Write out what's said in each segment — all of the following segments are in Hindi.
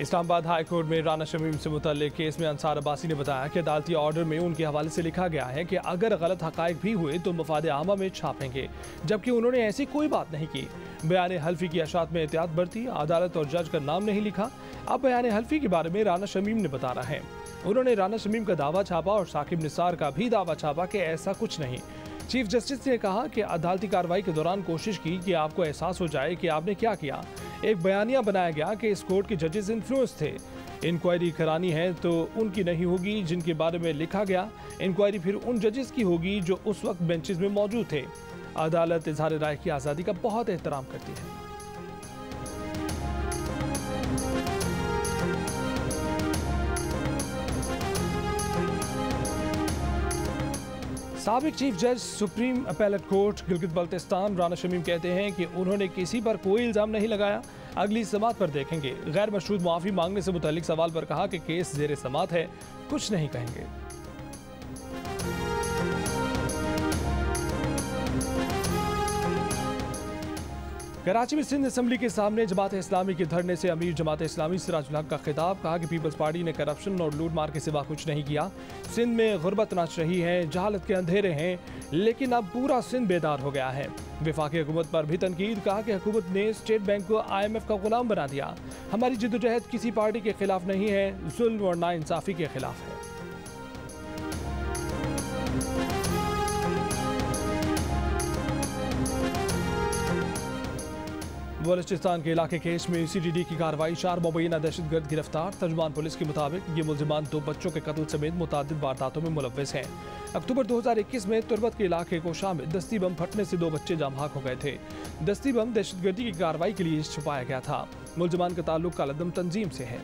इस्लामाबाद हाई कोर्ट में राना शमीम से मुतल्लिक केस में अंसार अब्बासी ने बताया कि अदालती ऑर्डर में उनके हवाले से लिखा गया है कि अगर गलत हक़ाइक़ भी हुए तो मफाद आमा में छापेंगे, जबकि उन्होंने ऐसी कोई बात नहीं की। बयान हल्फी की अशात में एहतियात बरती, अदालत और जज का नाम नहीं लिखा। अब बयान हल्फी के बारे में राना शमीम ने बता रहा है। उन्होंने राना शमीम का दावा छापा और साकिब निसार का भी दावा छापा कि ऐसा कुछ नहीं। चीफ जस्टिस ने कहा कि अदालती कार्रवाई के दौरान कोशिश की कि आपको एहसास हो जाए कि आपने क्या किया। एक बयानिया बनाया गया कि इस कोर्ट के जजेस इन्फ्लुएंस थे। इंक्वायरी करानी है तो उनकी नहीं होगी जिनके बारे में लिखा गया। इंक्वायरी फिर उन जजेस की होगी जो उस वक्त बेंचेस में मौजूद थे। अदालत इजहार राय की आज़ादी का बहुत एहतराम करती है। साबिक चीफ जज supreme appellate court Gilgit Baltistan Rana Shamim कहते हैं कि उन्होंने किसी पर कोई इल्ज़ाम नहीं लगाया, अगली समात पर देखेंगे। गैर मशरूत मुआफ़ी मांगने से मुतालिक सवाल पर कहा कि केस ज़ेर समात है, कुछ नहीं कहेंगे। कराची में सिंध असम्बली के सामने जमात इस्लामी के धरने से अमीर जमात इस्लामी सिराजुल हक का खिताब। कहा कि पीपल्स पार्टी ने करप्शन और लूट मार के सिवा कुछ नहीं किया। सिंध में गुर्बत नच रही है, जहालत के अंधेरे हैं, लेकिन अब पूरा सिंध बेदार हो गया है। वफाकी हुकूमत पर भी तनकीद। कहा कि हुकूमत ने स्टेट बैंक को IMF का गुलाम बना दिया। हमारी जिद्दोजहद किसी पार्टी के खिलाफ नहीं है, जुल्म और नाइंसाफी के खिलाफ है। बलूचिस्तान के इलाके केस में CTD की कार्रवाई। 4 मुबैना दहशतगर्द गिरफ्तार। तर्जुमान पुलिस के मुताबिक ये मुलजिमान 2 बच्चों के कत्ल समेत मुतअद्दिद वारदातों में मुलव्वस हैं। अक्टूबर 2021 में तुरबत के इलाके को शामिल दस्ती बम फटने से 2 बच्चे जामहाक हो गए थे। दस्ती बम दहशतगर्दी की कार्रवाई के लिए छुपाया गया था। मुलजिमान का ताल्लुक कालादम तंजीम से है।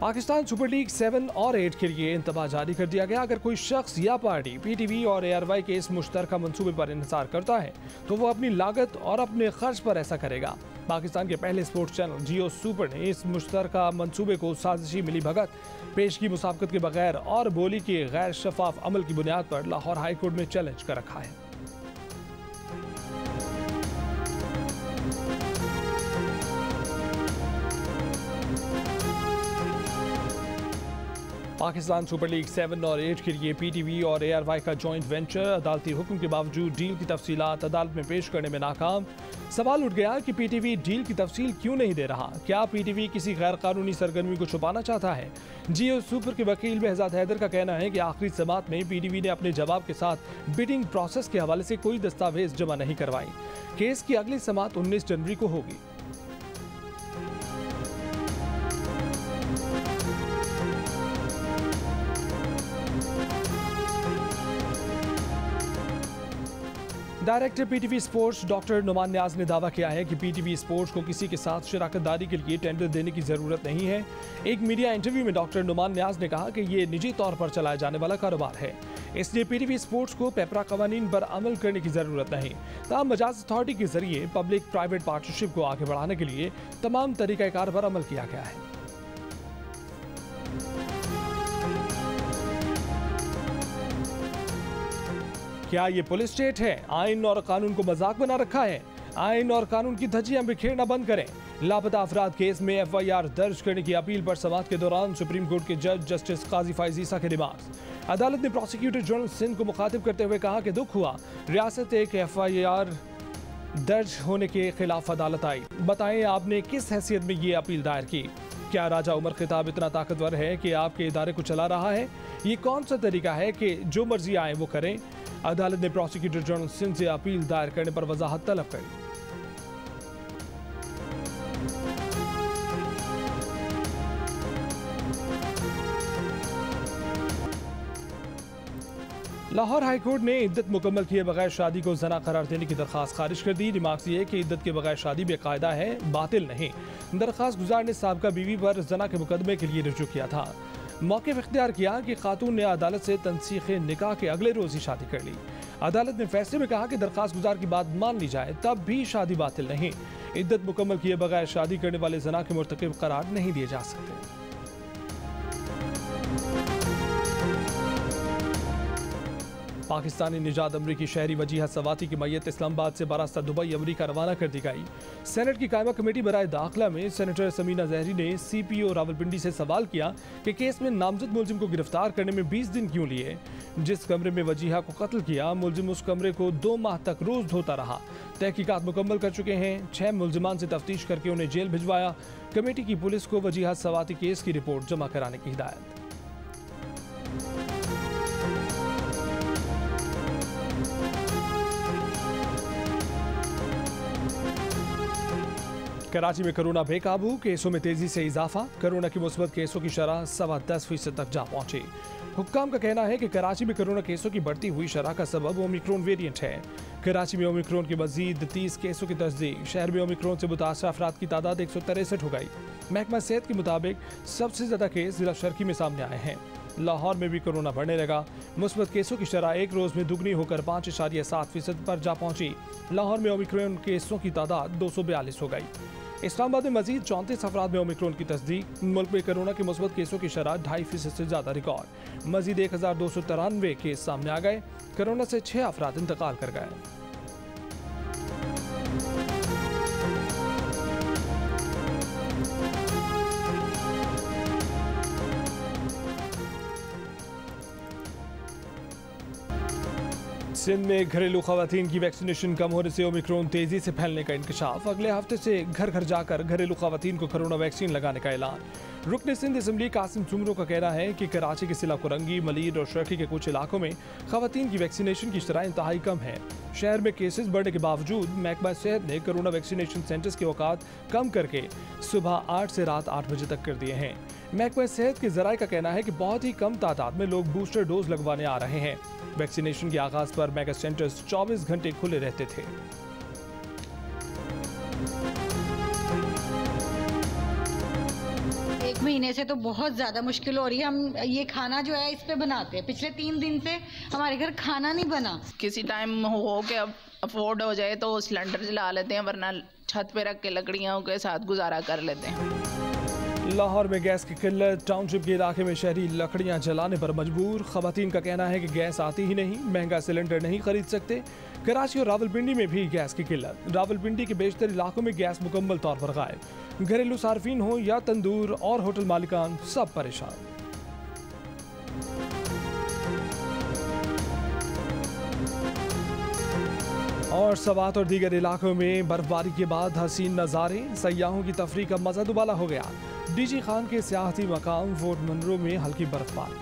पाकिस्तान सुपर लीग 7 और 8 के लिए इंतबा जारी कर दिया गया। अगर कोई शख्स या पार्टी PTV और ARY के इस मुश्तरका मंसूबे पर इंतजार करता है तो वो अपनी लागत और अपने खर्च पर ऐसा करेगा। पाकिस्तान के पहले स्पोर्ट्स चैनल जियो सुपर ने इस मुश्तरका मंसूबे को साजिशी मिली भगत, पेश की मुसाबकत के बगैर और बोली के गैर शफाफ अमल की बुनियाद पर लाहौर हाई कोर्ट में चैलेंज कर रखा है। पाकिस्तान सुपर लीग 7 और 8 के लिए PTV और ARY का जॉइंट वेंचर अदालती हुक्म के बावजूद डील की तफसीलात अदालत में पेश करने में नाकाम। सवाल उठ गया कि PTV डील की तफसील क्यों नहीं दे रहा। क्या PTV किसी गैर कानूनी सरगर्मी को छुपाना चाहता है? जियो सुपर के वकील बेहजाद हैदर का कहना है कि आखिरी समात में PTV ने अपने जवाब के साथ बिडिंग प्रोसेस के हवाले से कोई दस्तावेज जमा नहीं करवाई। केस की अगली समात 19 जनवरी को होगी। Director PTV sports doctor Numan Niaz ने दावा किया है कि PTV स्पोर्ट्स को किसी के साथ शराकतदारी के लिए टेंडर देने की जरूरत नहीं है। एक मीडिया इंटरव्यू में डॉक्टर नुमान न्याज ने कहा कि ये निजी तौर पर चलाया जाने वाला कारोबार है, इसलिए PTV स्पोर्ट्स को पेपरा कवानीन पर अमल करने की जरूरत नहीं। ताहम मजाज अथॉरिटी के जरिए पब्लिक प्राइवेट पार्टनरशिप को आगे बढ़ाने के लिए तमाम तरीक़ाकार पर अमल किया गया है। क्या ये पुलिस स्टेट है? आइन और कानून को मजाक बना रखा है। आइन और कानून की धज्जियां बिखेरना बंद करें। लापता अफराद केस में FIR दर्ज करने की अपील पर समाअत के दौरान सुप्रीम कोर्ट के जज जस्टिस काजी फैज़ ईसा के रिमार्क्स। अदालत ने प्रोसिक्यूटर जनरल सिंध को मुखातिब करते हुए कहा कि दुख हुआ रियासत एक FIR दर्ज होने के खिलाफ अदालत आई। बताएं आपने किस हैसियत में ये अपील दायर की? क्या राजा उमर खिताब इतना ताकतवर है कि आपके इदारे को चला रहा है? ये कौन सा तरीका है कि जो मर्जी आए वो करें? अदालत ने प्रोसिक्यूटर जनरल सिंध से अपील दायर करने पर वजाहत तलब करी। लाहौर हाई कोर्ट ने इद्दत मुकम्मल किए बगैर शादी को ज़ना करार देने की दरख्वास्त खारिज कर दी। रिमार्क्स ये कि इद्दत के बगैर शादी बेकायदा है, बातिल नहीं। दरख्वास्त गुजार ने साबका बीवी पर ज़ना के मुकदमे के लिए रुजू किया था। मौक़िफ़ इख्तियार किया कि खातून ने अदालत से तनसीख निकाह के अगले रोज़ ही शादी कर ली। अदालत ने फैसले में कहा कि दरख्वास्त गुजार की बात मान ली जाए तब भी शादी बातिल नहीं। इद्दत मुकम्मल किए बगैर शादी करने वाले ज़ना के मुर्तकिब करार नहीं दिए जा सकते। पाकिस्तानी निजात अमरीकी शहरी वजीहा सवाती की मैयत इस्लामाबाद से बरास्ता दुबई अमरीका रवाना कर दी गई। सेनेट की कायमा कमेटी बराए दाखिला में सेनेटर समीना जहरी ने CPO रावलपिंडी से सवाल किया कि केस में नामजद मुलजिम को गिरफ्तार करने में 20 दिन क्यों लिए। जिस कमरे में वजीहा को कत्ल किया, मुलजिम उस कमरे को 2 माह तक रोज धोता रहा। तहकीकात मुकम्मल कर चुके हैं। 6 मुलजिमान से तफ्तीश करके उन्हें जेल भिजवाया। कमेटी की पुलिस को वजीहा सवाती केस की रिपोर्ट जमा कराने की हिदायत। कराची में कोरोना बेकाबू, केसों में तेजी से इजाफा। कोरोना की मुस्बत केसों की शरह 10.25% तक जा पहुंची। हुक्काम का कहना है कि कराची में कोरोना केसों की बढ़ती हुई शरह का सबब ओमिक्रॉन वेरिएंट है। कराची में ओमिक्रॉन के मजीद 30 केसों की तस्दीक। शहर में ओमिक्रॉन से मुतासर अफराद की तादाद 163 हो गई। महकमा सेहत के मुताबिक सबसे ज्यादा केस जिला शर्की में सामने आए हैं। लाहौर में भी कोरोना बढ़ने लगा। मुस्बत केसों की शरह एक रोज में दुगनी होकर 5.7% पर जा पहुंची। लाहौर में ओमिक्रॉन केसों की तादाद 242 हो गई। इस्लामाबाद में मजीद 34 अफराद में ओमिक्रॉन की तस्दीक। मुल्क में कोरोना के मुस्बत केसों की शरह 2.5% से ज्यादा रिकॉर्ड। मजीद 1293 केस सामने आ गए। कोरोना से 6 अफराद इंतकाल कर गए। सिंध में घरेलू खवातीन की वैक्सीनेशन कम होने से ओमिक्रॉन तेजी से फैलने का इंकशाफ। अगले हफ्ते से घर घर जाकर घरेलू खवातीन को कोरोना वैक्सीन लगाने का ऐलान। रुकन सिंध असम्बली कासिम सुमरो का कहना है कि कराची के सिला कुरंगी, मलीर और शर्की के कुछ इलाकों में खवातीन की वैक्सीनेशन की शरह इंतहाई कम है। शहर में केसेस बढ़ने के बावजूद महकमा सेहत ने कोरोना वैक्सीनेशन सेंटर्स के औकात कम करके सुबह 8 से रात 8 बजे तक कर दिए हैं। महकमा सेहत के जराये का कहना है कि बहुत ही कम तादाद में लोग बूस्टर डोज लगवाने आ रहे हैं। वैक्सीनेशन के आगाज पर मेगा सेंटर्स 24 घंटे खुले रहते थे। एक महीने से तो बहुत ज़्यादा मुश्किल हो रही है। हम ये खाना जो है इस पे बनाते हैं। पिछले 3 दिन से हमारे घर खाना नहीं बना। किसी टाइम हो के अब अफोर्ड हो जाए तो सिलेंडर जला लेते हैं, वरना छत पे रख के लकड़ियों के साथ गुजारा कर लेते हैं। लाहौर में गैस की किल्लत। टाउनशिप के इलाके में शहरी लकड़ियां जलाने पर मजबूर। खवातीन का कहना है कि गैस आती ही नहीं, महंगा सिलेंडर नहीं खरीद सकते। कराची और रावलपिंडी में भी गैस की किल्लत। रावलपिंडी के बेशतर इलाकों में गैस मुकम्मल तौर पर गायब। घरेलू सार्फिन हो या तंदूर और होटल मालिकान, सब परेशान। और सवात और दीगर इलाकों में बर्फबारी के बाद हसीन नज़ारे। सयाहों की तफरीह का मजा दुबाला हो गया। DG खान के सियाहती मकाम फोर्ट मनरो में हल्की बर्फबारी।